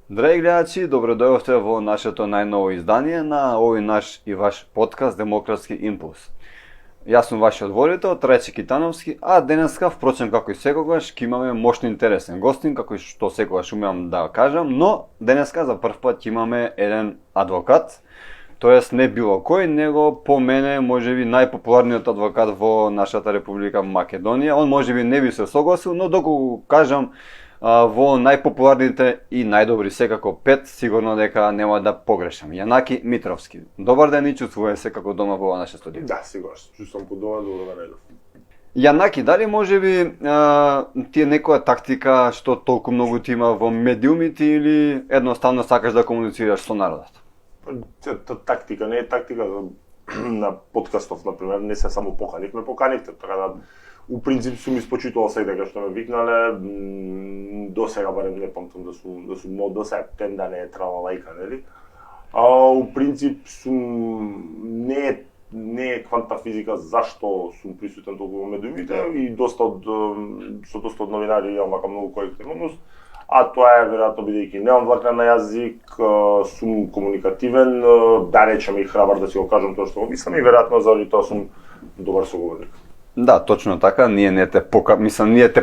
Драги гледачи, добро дојдовте во нашето најново издание на овој наш и ваш подкаст Демократски импулс. Јас сум вашиот водител, Трајче Китановски, а денеска, впрочем како и секогаш, ќе имаме мощно интересен гостин, како и што секогаш умеам да кажам, но денеска за прв пат ќе имаме еден адвокат, тоест не било кој, него по мене можеби најпопуларниот адвокат во нашата Република Македонија. Он можеби не би се согласил, но доколку кажам во најпопуларните и најдобри секако 5, сигурно дека нема да погрешам. Јанаки Митровски. Добар ден и чувствуваме се како дома во наше студио. Да, сигурно, чувствувам по дома, добро да најдов. Јанаки, дали можеби ти е некоја тактика што толку многу ти има во медиумите или едноставно сакаш да комуницираш со народот? Тактика, не е тактика на подкастов, например, не се само поканивме, поканивте, така да у принцип сум испочитувал се дека што ме викнале, до сега барем не памтам да сум мод до сега тен да не е тралалајка, нели? У принцип не е квантна физика зашто сум присутен толку во медиумите и со доста од новинари имам вака многу коректен однос. А тоа е веројатно бидејќи немам влакна на јазик, сум комуникативен, да речем и храбар да си го кажам тоа што го мислам и веројатно заради тоа сум добар соговорник. Да, точно така, ние те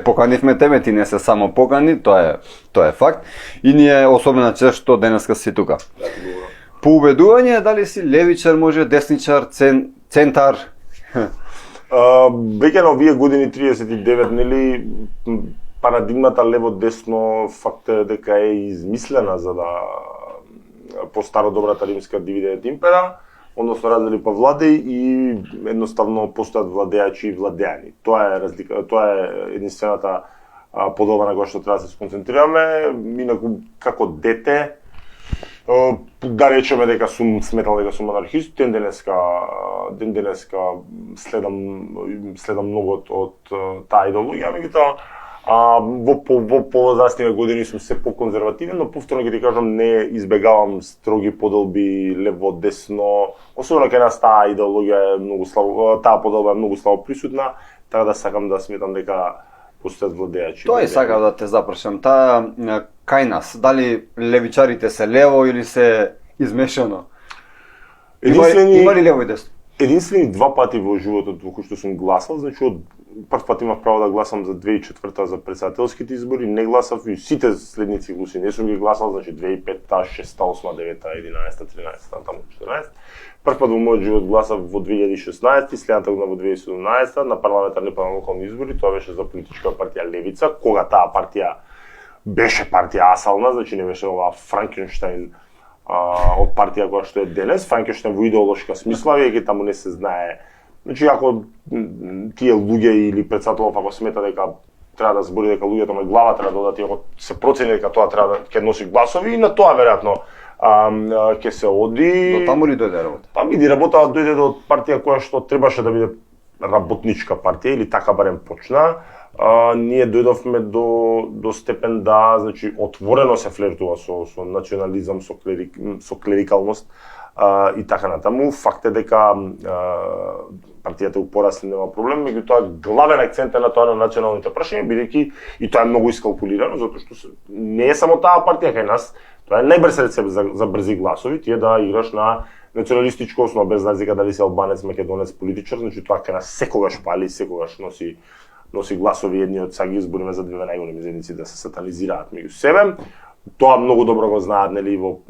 поканивме тебе, ти не се само покани, тоа е факт. И ние особено чест што денеска си тука. Да, добро. По убедување дали си левичар, може десничар, центар? Веќе на овие години 39, нели, парадигмата лево-десно факт е дека е измислена за да по стародобрата римска дивидеја импера, односно раздели па владеи и едноставно постојат владеачи и владеани. Тоа е единствената поделба на која што треба да се сконцентрираме. Инаку како дете да речеме дека сум сметал дека сум анархист, ден денеска следам многу од таа идеологија, меѓутоа во повозрастниве години сум се по-конзервативен, но повторно ќе ти кажам не избегавам строги поделби лево-десно, особено кај нас таа идеологија е многу слабо, таа поделба е многу слабо присутна, така да сакам да сметам дека постојат владеачи. Тоа и сакав да те запрашам, таа кај нас, дали левичарите се лево или се измешано? Има ли лево и десно? Единствени два пати во животот во кој што сум гласал, значи од прв пат имав право да гласам за 2004 за претседателските избори, не гласав и сите следни циклуси, не сум ги гласал, значи 2005, 6, 8, 9, 11, 13, таму 14. Прв пат во мојот живот гласав во 2016, следната година во 2017 на парламентарни па на локални избори, тоа беше за политичка партија Левица, кога таа партија беше партија асална, значи не беше ова Франкенштајн од партија која што е денес, Франкенштајн во идеолошка смисла, веќе таму не се знае. Значи, ако тие луѓе или председателов ако смета дека треба да збори дека луѓето на глава треба да додат, ако се процени дека тоа треба да ќе носи гласови, и на тоа веројатно ќе се оди. До таму ли дојде работа? Па види, работа дојде до партија која што требаше да биде работничка партија или така барем почна. Ние дојдовме до степен да, значи, отворено се флиртува со национализам, со клерикалност и така натаму. Факт е дека партијата у порасли нема проблем, меѓутоа главен акцент е на тоа на националните прашања, бидејќи и тоа е многу искалкулирано, затоа што не е само таа партија кај нас, тоа е најбрз рецепт за брзи гласови, ти е да играш на националистичко основа, без разлика дали си албанец, македонец, политичар, значи тоа кај нас секогаш пали, секогаш носи гласови. Едни од сега ги избориме за две најголеми заедници да се сатанизираат меѓу себе. Тоа многу добро го знаат, нели, во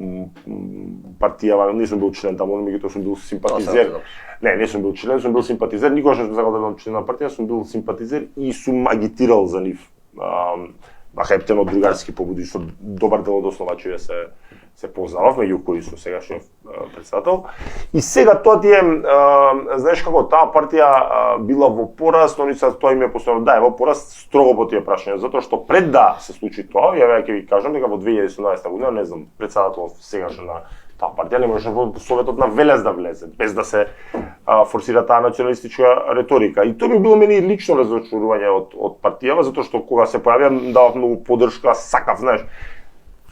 партија, не сум бил член таму, меѓутоа сум бил симпатизер. Не сум бил член, сум бил симпатизер, никогаш не сум сакал да бидам член на партија, сум бил симпатизер и сум агитирал за нив. Вака ептен од другарски побуди, со добар дел од основачи се познавав, меѓу кои сум сегашниот председател. И сега тоа ти е, знаеш како, таа партија била во пораст, они са тоа име постојано, да, е во пораст строго по тие прашања, затоа што пред да се случи тоа, ја ќе ви кажам дека во 2017 година, не знам, председател сегашен на таа партија не можеше во Советот на Велес да влезе, без да се форсира таа националистичка реторика. И тоа би било мене лично разочарување од партијава, затоа што кога се појавија давав многу поддршка, сакав, знаеш.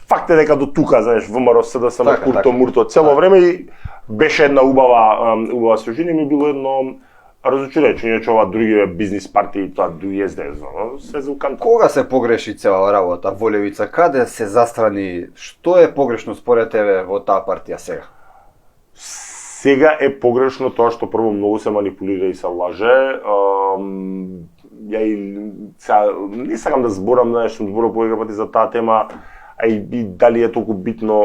Факт е дека до тука, знаеш, ВМРО СДСМ Курто Мурто цело време и беше една убава свежина, ми било едно разочарувајќи, иначе ова други бизнис партии, тоа други СДС, се зуканта. Кога се погреши цела работа во левица? Каде се застрани? Што е погрешно според тебе во таа партија сега? Сега е погрешно тоа што прво многу се манипулира и се лаже. Ја и не сакам да зборам, знаеш, сум зборал повеќе пати за таа тема, а и дали е толку битно.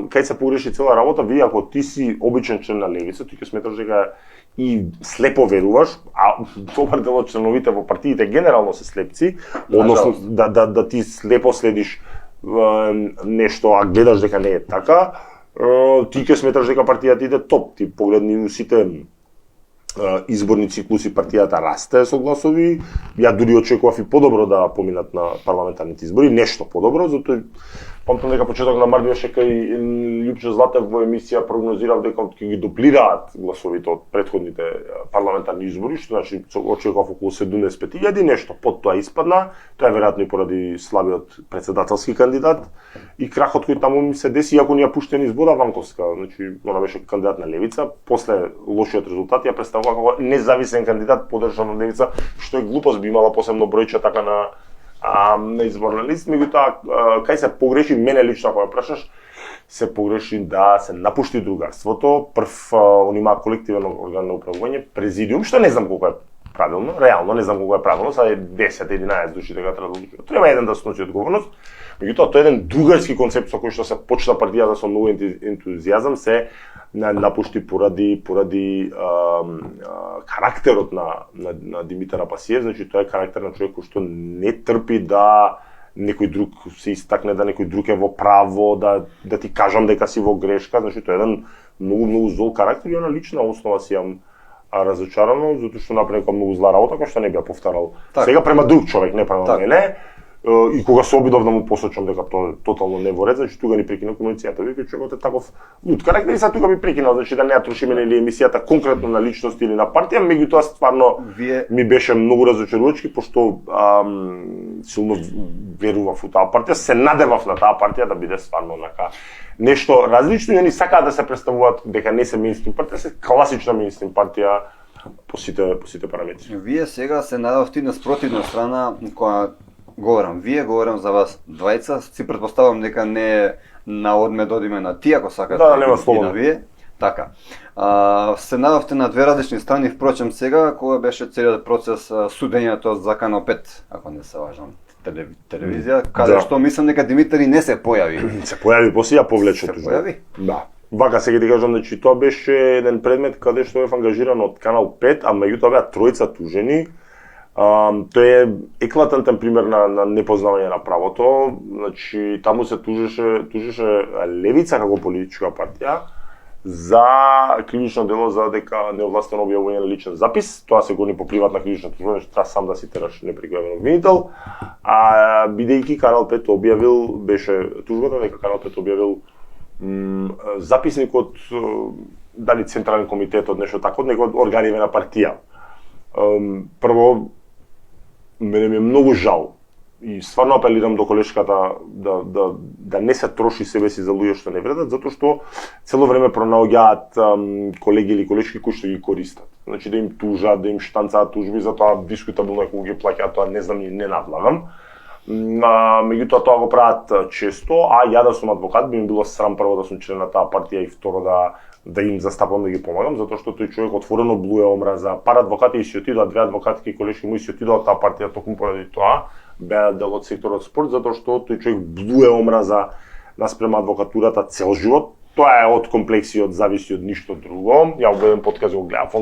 Кај се погреши цела работа, ви ако ти си обичен член на левица, ти ќе сметаш дека и слепо веруваш, а добар дел од членовите во партиите генерално се слепци, односно да ти слепо следиш нешто, а гледаш дека не е така, ти ќе сметаш дека партијата иде топ. Ти погледни у сите изборни циклуси партијата расте со гласови. Ја дури очекував и подобро да поминат на парламентарните избори, нешто подобро, затоа памтам дека почеток на март беше кај Лјупчо Златев во емисија прогнозирав дека ќе ги дуплираат гласовите од претходните парламентарни избори, што значи очекував околу 75.000, нешто под тоа испадна. Тоа е веројатно и поради слабиот претседателски кандидат и крахот кој таму ми се деси, иако ни ја пуштени Збода Ванковска, значи она беше кандидат на левица, после лошиот резултат ја представува како независен кандидат подржан од левица, што е глупост, би имала посебно бројче така на изборна лист. Меѓутоа, кај се погреши, мене лично ако ја прашаш, се погреши да се напушти другарството, прв онима колективен орган на управување, президиум, што не знам колку е правилно, реално не знам колку е правилно, са 10-11 души дека треба да одлучуваат. Треба еден да сноси одговорност. Меѓутоа, тоа е еден другарски концепт со кој што се почна партијата со многу ентузијазам, се напушти поради карактерот на Димитар Апасиев, значи тоа е карактер на човек кој што не трпи да некој друг се истакне, да некој друг е во право, да ти кажам дека си во грешка, значи тоа е еден многу зол карактер и на лична основа си јам разочарано, затоа што направи многу зла работа која што не би ја повторал. Так. Сега према друг човек, не према Так. мене. И кога се обидов да му посочам дека тоа е тотално не во ред, значи тука ни прекина комуницацијата. Вика човекот е таков луд карактер и сега тука ми прекинал, значи да не ја трошиме нели емисијата конкретно на личност или на партија, меѓутоа стварно ми беше многу разочарувачки, пошто силно верував у таа партија, се надевав на таа партија да биде стварно нака нешто различно и они сакаат да се представуваат дека не се мејнстрим партија, се класична мејнстрим партија по сите параметри. Вие сега се надавте на спротивна страна која говорам за вас двајца, си претпоставам дека не е на одме додиме на ти, ако сакате нема и слободно. на вие. Така. Се надавте на две различни страни, впрочем сега, кога беше целиот процес судењето за Канал 5, ако не се лажам, телевизија, каде што мислам дека Димитари не се појави. Се појави после ја повлече Се појави? Да. Вака сега ти кажам, значи тоа беше еден предмет каде што е ангажиран од Канал 5, а меѓутоа беа тројца тужени. Тој е еклатантен пример на непознавање на правото. Значи таму се тужеше левица како политичка партија за кривично дело за дека неовластено објавување на личен запис. Тоа се гони по приватна кривична тужба, што треба сам да си тераш неприкојавен обвинител. А бидејќи Канал 5 објавил, беше тужбата дека Канал 5 објавил записникот дали Централен комитет од нешто тако, од некој од органиве на партија. Прво, мене ми е многу жал и стварно апелирам до колешката да не се троши себе си за луѓе што не вредат, затоа што цело време пронаоѓаат колеги или колешки кои што ги користат. Значи да им тужат, да им штанцаат тужби, затоа дискутабилно е кога ги плаќаат, тоа не знам и не надлагам. Меѓутоа тоа го прават често, а ја да сум адвокат би ми било срам прво да сум член на таа партија и второ да им застапам да ги помагам, затоа што тој човек отворено блуе омраза. Пар адвокати и си отидоа, две адвокатки и колешки мои си отидоа од таа партија токму поради тоа, беа дел од секторот спорт, затоа што тој човек блуе омраза наспрема адвокатурата цел живот. Тоа е од комплекси, од зависи од ништо друго. Ја во еден подкаст го гледав,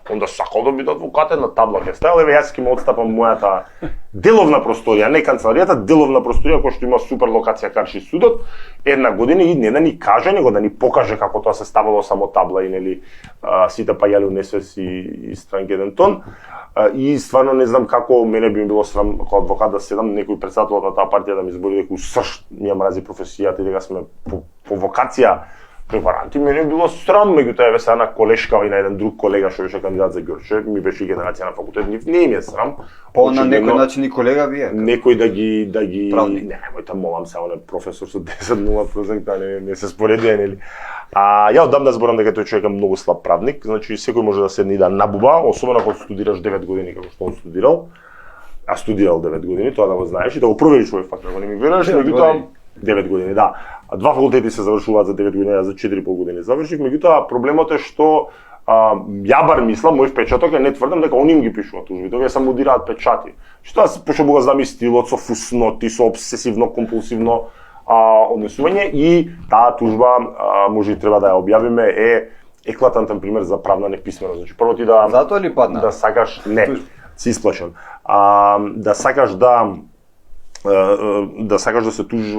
онда сакал да биде адвокат, на табла ке ставил, еве јас ќе му отстапам мојата деловна просторија, не канцеларијата, деловна просторија која што има супер локација Карши судот, една година и не да ни каже, него да ни покаже како тоа се ставало само табла и нели сите паѓали у несвес и странки еден тон. И стварно не знам како мене би ми било срам како адвокат да седам некој претседател на таа партија да ми збори дека усрш ми ја мрази професијата и дека сме по вокација препаранти. Мене било срам, меѓутоа еве сега на колешка и на еден друг колега што беше кандидат за Ѓорче, ми беше генерација на факултет, не им е срам. На некој начин и колега вие. Некој да ги Правник. немој молам се, он е професор со 10-0 прозек, не се споредува, нели. Ја одам да зборам дека тој човек е многу слаб правник, значи секој може да седне и да набуба, особено ако студираш 9 години како што он студирал. А студирал 9 години, тоа да го знаеш и да го провериш овој факт, ако не ми веруваш, меѓутоа 9 години, да. А 2 факултети се завршуваат за 9 години, а за 4,5 години заврших, меѓутоа проблемот е што ја бар мислам, мој впечаток е, не тврдам дека они им ги пишуваат тужби, тоа само удираат печати. Што аз пошто го знам и стилот со фусноти, со обсесивно компулсивно однесување и таа тужба може и треба да ја објавиме е еклатантен пример за правна неписменост. Значи прво ти да Затоа ли падна? Да сакаш не, си исплашен. Да сакаш да сакаш да се тужиш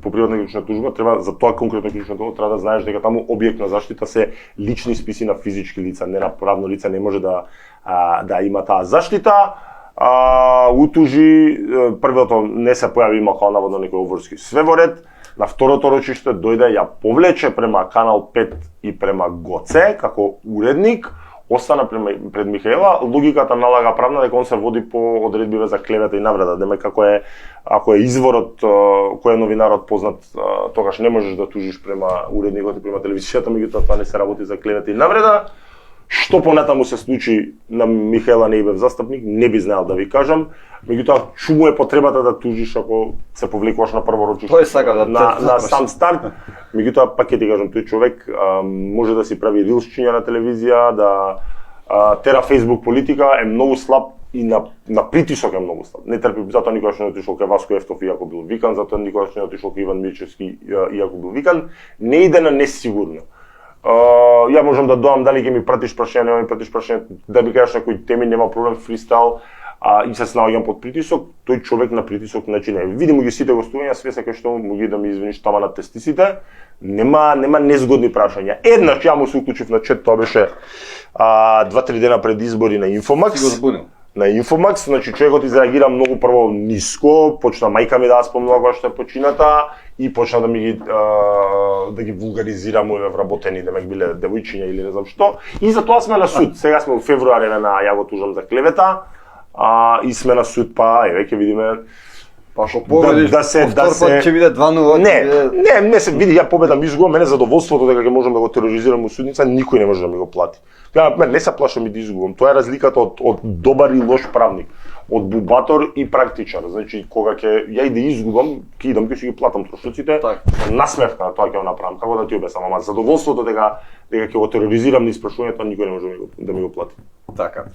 по приватна крична тужба, треба за тоа конкретно крична тужба треба да знаеш дека таму објект на заштита се лични списи на физички лица, не на правно лице, не може да има таа заштита. Утужи, првото не се појави, има као наводно некој обврски. Све во ред, на второто рочиште дојде, ја повлече према Канал 5 и према ГОЦЕ како уредник, остана пред Михаела. Логиката налага правна дека он се води по одредбиве за клевета и навреда. Демек ако е изворот кој е новинарот познат, тогаш не можеш да тужиш према уредникот и према телевизијата, меѓутоа тоа не се работи за клевета и навреда. Што понатаму се случи на Михаела не бев застапник, не би знаел да ви кажам. Меѓутоа, чуму е потребата да тужиш ако се повлекуваш на прво рочиште? Тој сака да на сам старт. Меѓутоа, пак ќе ти кажам, тој човек може да си прави рилсчиња на телевизија, да тера Facebook политика, е многу слаб и на притисок е многу слаб. Не трпи, затоа никогаш не отишол кај Васко Ефтов иако бил викан, затоа никогаш не отишол кај Иван Мирчевски иако бил викан. Не иде на несигурно. Ја можам да доам дали ќе ми пратиш прашање, нема ми пратиш прашање, да ми кажеш некои теми, нема проблем, фристайл, и се снаоѓам под притисок, тој човек на притисок значи не. Видимо ги сите гостувања, све сакаш што му ги да ми извиниш тама на тестисите, нема незгодни прашања. Еднаш ја му се уклучив на чет, тоа беше 2-3 дена пред избори на Инфомакс. Си го збунил. На Инфомакс, значи човекот изреагира многу прво ниско, почна мајка ми да ја спомнува кога што е почината и почна да ги вулгаризира моје вработени, демек биле девојчиња или не знам што. И затоа сме на суд. Сега сме во февруари ја го тужам за клевета, и сме на суд, па еве ќе видиме. Па што победиш, повтор пат ќе биде 2-0. Не се види, ја победам, изгубам, мене задоволството дека ќе можам да го тероризирам у судница, никој не може да ми го плати. Мен не се плашам и да изгубам, тоа е разликата од добар и лош правник, од бубатор и практичар. Значи, кога ја и да изгубам, ќе идам, ќе си ги платам трошоците, насмевка на тоа ќе го направам, како да ти обяснам, ама задоволството дека ќе го тероризирам на испрашувањето, никој не може да ми го плати. Така.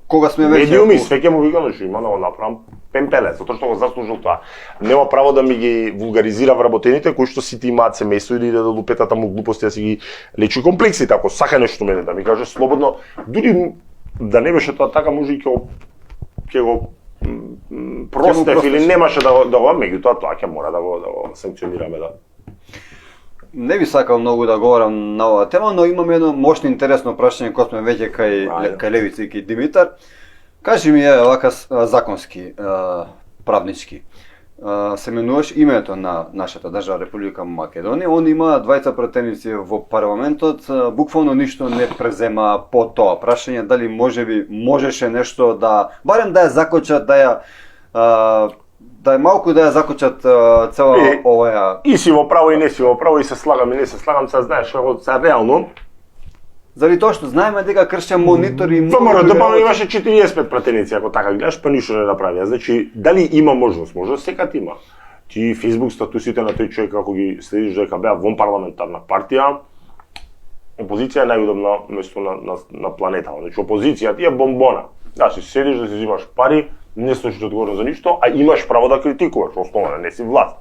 Кога сме веќе медиуми све ќе му викам, што има да го направам пемпеле, затоа што го заслужил тоа. Нема право да ми ги вулгаризира вработените кои што сите имаат семејство или да лупетат таму глупости да си ги лечи комплексите. Ако сака нешто мене да ми каже слободно, дури да не беше тоа така, може и ќе го простев или немаше да го, меѓутоа тоа ќе мора да го санкционираме, да. Не би сакал многу да говорам на оваа тема, но имам едно мощно интересно прашање кога сме веќе кај Левица и кај Димитар. Кажи ми вака законски, правнички. Се менуваш името на нашата држава Република Македонија, он има двајца пратеници во парламентот, буквално ништо не презема по тоа прашање, дали можеше нешто да, барем да ја закочат, да е малку да ја закочат цела оваа... И си во право и не си во право, и се слагам и не се слагам, се знаеш како се реално. Заради тоа што знаеме дека кршќа монитори и ВМРО имаше 45 пратеници, ако така гледаш, па ништо не направија. Значи, дали има можност? Може секад има. Ти Facebook статусите на тој човек како ги следиш дека беа вон парламентарна партија, опозиција е најудобно место на планетата. Значи, опозиција ти е бомбона. Да си седиш да си взимаш пари, не сношиш одговорен за ништо, а имаш право да критикуваш, основно не си власт.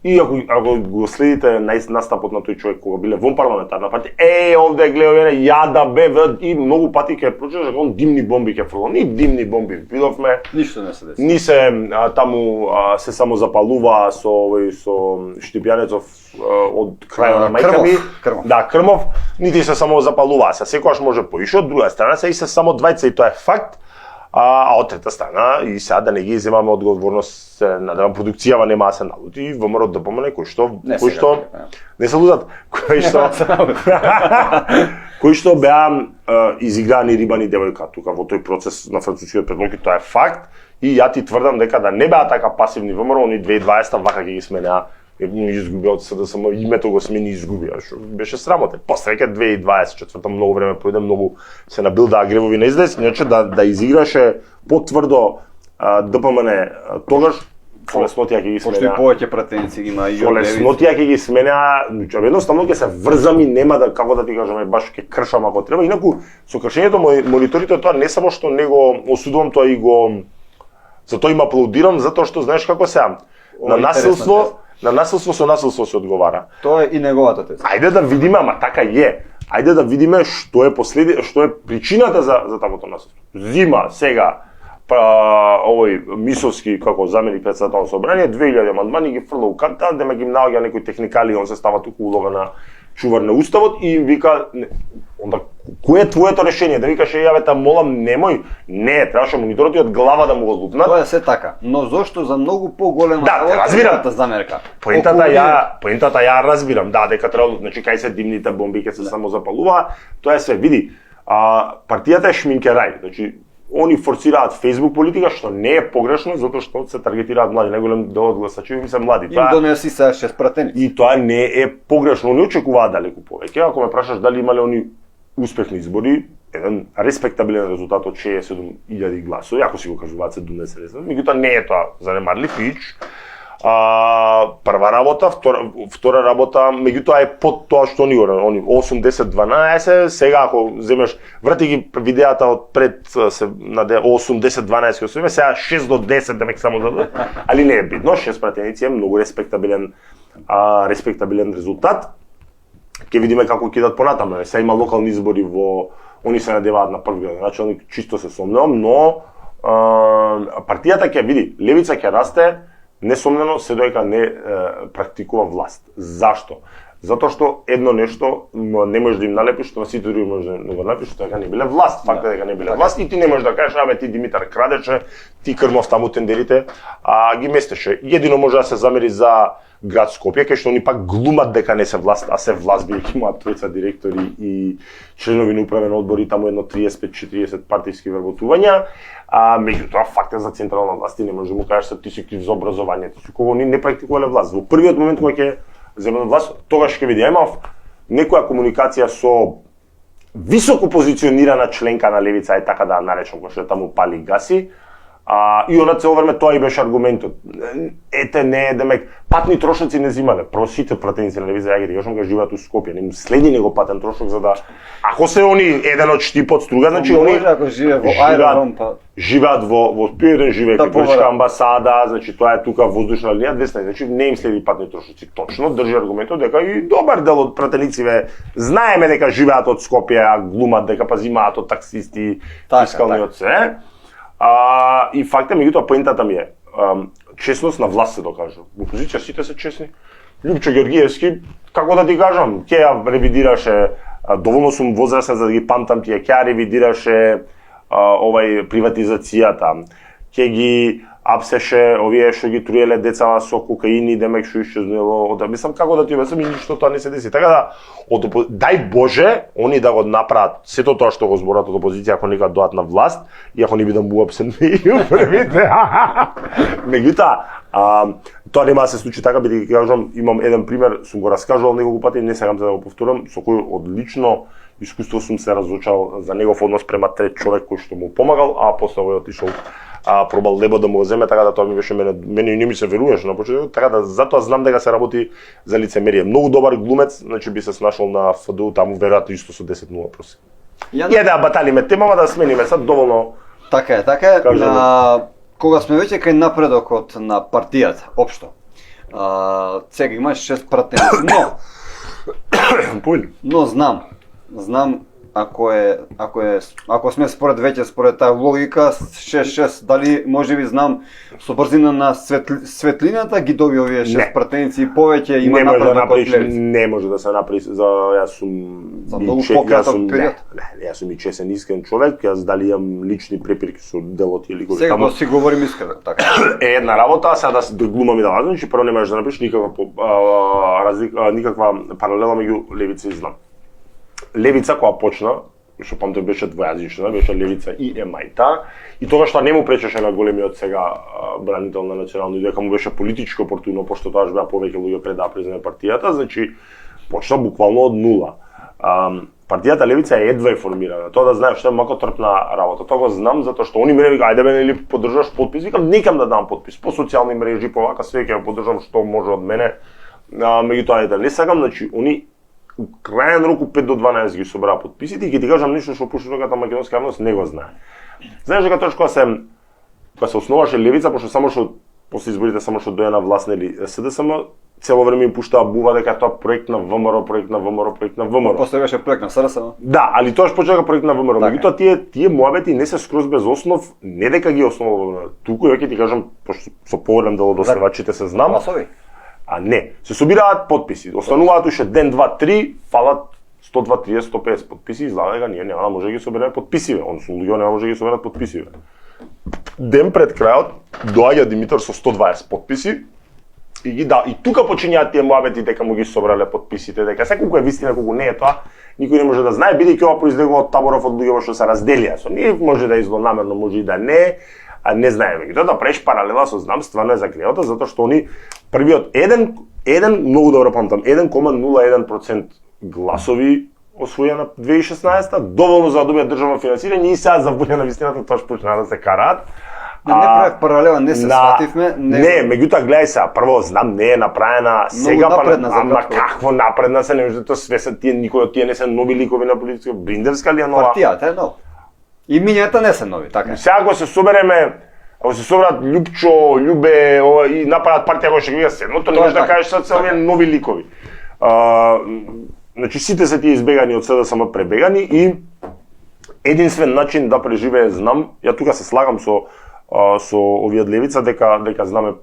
И ако го следите настапот на тој човек кога биле вон парламентарна партија, овде гледаме ја да бе и многу пати ќе прочиташ дека он димни бомби ќе фрло. Ни димни бомби видовме. Ништо не се деси. Ни се таму се само запалува со Штипјанецов од крајот на мајка ми. Да, Крмов, нити се само запалува, се секогаш може поише, од друга страна се и се само двајца и тоа е факт. А од трета страна, и сега да не ги земаме одговорност, надевам продукцијава нема да се налути, ВМРО ДПМН кои што не се лудат, кои што беа изиграни рибани девојка тука во тој процес на францускиот предлог, тоа е факт, и ја ти тврдам дека да не беа така пасивни ВМРО, они 2020 вака ќе ги сменеа изгуби од СДСМ, името го смени изгуби, што беше срамотен. Посреќа 2024 многу време пројде, многу се набилдаа гревови на излез, иначе да изиграше потврдо ДПМН тогаш со леснотија ќе ги Пошто и сменаа. повеќе пратеници има и Со од леснотија ќе ги сменаа, едноставно ќе се врзам и нема да, како да ти кажам, баш ќе кршам ако треба. Инаку со кршењето мониторите тоа не само што не го осудувам, тоа и го за тоа им аплаудирам, затоа што знаеш како се на насилство со насилство се одговара. Тоа е и неговата теза. Ајде да видиме, ама така е. Ајде да видиме што е причината за таквото насилство. Зима сега овој Мисовски како заменик председател на собрание 2000 амандмани ги фрла у канта, дема ги наоѓа некои техникали, он се става туку улога на чувар на уставот и вика онда кое е твоето решение? Да викаш јаве та молам немој. Не, требаше мониторот и од глава да му го лупнат. Тоа е се така, но зошто за многу поголема разбирам. замерка. Поентата ја разбирам, дека треба, значи кај се димните бомби ќе се само запалува, тоа е све. Види, партијата е шминкерај, значи они форсираат Facebook политика, што не е погрешно, затоа што се таргетираат млади, најголем дел од гласачи им се млади. Им донеси се 6 пратеници. И тоа не е погрешно, не очекуваат далеку повеќе. Ако ме прашаш дали имале они успешни избори, еден респектабилен резултат од 67.000 гласови, ако си го кажуваат 70, меѓутоа не е тоа занемарлив ич. Прва работа, втора работа, меѓутоа е под тоа што они 8-10-12, сега ако земеш, врати ги видеата од пред се на 8-10-12 ќе освиме, сега 6 до 10 демек само за али не е битно, 6 пратеници е многу респектабилен резултат. Ќе видиме како ќе идат понатаму. Сега има локални избори они се надеваат на прв градоначалник, чисто се сомневам, но партијата ќе види, левица ќе расте, несомнено се доека не практикува власт. Зашто? Затоа што едно нешто не можеш да им налепиш, што на сите други можеш да го налепиш, што дека не биле власт, факт е дека не биле власт и ти не можеш да кажеш, абе ти Димитар крадеше, ти крмов таму тендерите, ги местеше. Едино може да се замери за град Скопје, кај што они пак глумат дека не се власт, а се власт бидејќи имаат тројца директори и членови на управен одбор и таму едно 35-40 партиски вработувања. Меѓутоа факт е за централна власт и не може да му кажеш ти си крив за образованието, кога они не практикувале власт. Во првиот момент кога ќе земат власт, тогаш ќе види, имав некоја комуникација со високо позиционирана членка на левица, е така да наречам, кој што таму пали гаси. И она цело време тоа и беше аргументот. Ете не, демек, патни трошоци не земале. Про сите пратеници на левица, ја ги кажам, живеат у Скопје, не следи него патен трошок за да ако се они еден од штипот струга, значи они ако живее во аеродром, живеат во еден живее кај турска амбасада, значи тоа е тука воздушна линија 200, значи не им следи патни трошоци. Точно држи аргументот дека и добар дел од пратенициве знаеме дека живеат од Скопје, а глумат дека па зимаат од таксисти, фискални од се. И факт е, меѓутоа поентата ми е, честност на власт се докажа. Во опозиција сите се честни. Лјупчо Ѓоргиевски, како да ти кажам, ќе ја ревидираше, доволно сум возрастен за да ги памтам тие, ќе ја ревидираше приватизацијата, ќе ги апсеше овие што ги труеле деца со кокаини, демек што исчезнело од мислам како да ти обяснам и ништо тоа не се деси. Така да дај Боже они да го направат сето тоа што го зборат од опозиција ако некад доат на власт и ако не бидам уапсен првите. Меѓутоа тоа нема да се случи така, бидејќи кажам имам еден пример, сум го раскажувал неколку пати, не сакам да го повторам, со кој одлично искуство сум се разучал за негов однос према трет човек кој што му помагал, а после овој отишол пробал лебо да му го земе, така да тоа ми беше мене и не ми се веруваше на почетокот, така да затоа знам дека се работи за лицемерие. Многу добар глумец, значи би се снашол на ФДУ, таму веројатно исто со 10-0 просек. Да баталиме темава да смениме сад доволно. Така е. Кога сме веќе кај напредокот на партијата, општо. Сега имаш 6 пратеници, но знам ако сме според таа логика 6-6, дали можеби знам со брзина на светлината ги доби овие 6 пратеници и повеќе има напредок од левица. Не може да се направи, јас сум за многу пократок период. Јас сум и честен, искрен човек, јас дали имам лични препирки со делот или кој сега си говорим искрено, така. Една работа, сега да глумам и да лажам, че прво не можеш да направиш никаква паралела меѓу левица и знам. Левица која почна, што памтам беше двојазична, беше левица и Емајта, и тогаш тоа не му пречеше на големиот сега бранител на национално дека му беше политички опортуно, пошто тоа беа повеќе луѓе пред да преземе партијата, значи почна буквално од нула. Партијата Левица е едва формирана. Тоа да знаеш што е мако трпна работа. Тоа го знам затоа што они мене вика ајде бе нели поддржаш подпис, викам некам да дам подпис по социјални мрежи, по вака све ќе поддржам што може од мене. Меѓутоа да не сакам, значи они крајен рок 5 до 12 ги собраа подписите и ќе ти кажам нешто што пуштоката македонска јавност не го знае. Знаеш дека тоа кога се основаше Левица, пошто само што после изборите само што доја на власт нели СДСМ, цело време им пуштаа бува дека тоа проект на ВМРО, проект на ВМРО, проект на ВМРО. После беше проект на СРС. Да, али тоа почека проект на ВМРО. Меѓутоа тие муабети не се скроз без основ, не дека ги основа туку, ја ќе ти кажам пошто со поголем дел од освајачите се знам. Гласови. А не, се собираат подписи. Остануваат уште ден, два, три, фалат 100, 2, 30, 150 подписи, изгледа дека ние нема да може да ги собереме подписиве, односно луѓе нема може да ги соберат подписиве. Ден пред крајот доаѓа Димитар со 120 подписи и тука почињаат тие муабети дека му ги собрале подписите, дека се колку е вистина, колку не е тоа, никој не може да знае, бидејќи ова произлегува од таборов од луѓе што се разделија. Со ние може да е злонамерно, може и да не, а не знаеме. Тоа да правиш паралела со знам стварно е закријата, затоа што они првиот еден многу добро памтам, 1,01% гласови освоена 2016-та, доволно за да добијат државно финансирање и сега за волја на вистината тоа почнаа да се караат. Не правев паралела, не се свативме. Не, меѓутоа гледај се, прво знам не е направена сега ама какво напредна се, не може тоа све се тие никој од тие не се нови ликови на политика, Бриндерска ли е нова? Партијата е нова. И мињата не се нови, така е. Сега ако се собереме, ако се соберат Љупчо, Љубе и направат партија која ќе ги седното, не може да кажеш се овие нови ликови. Значи сите се тие избегани од СДСМ пребегани и единствен начин да преживее знам, ја тука се слагам со овие од Левица дека знаме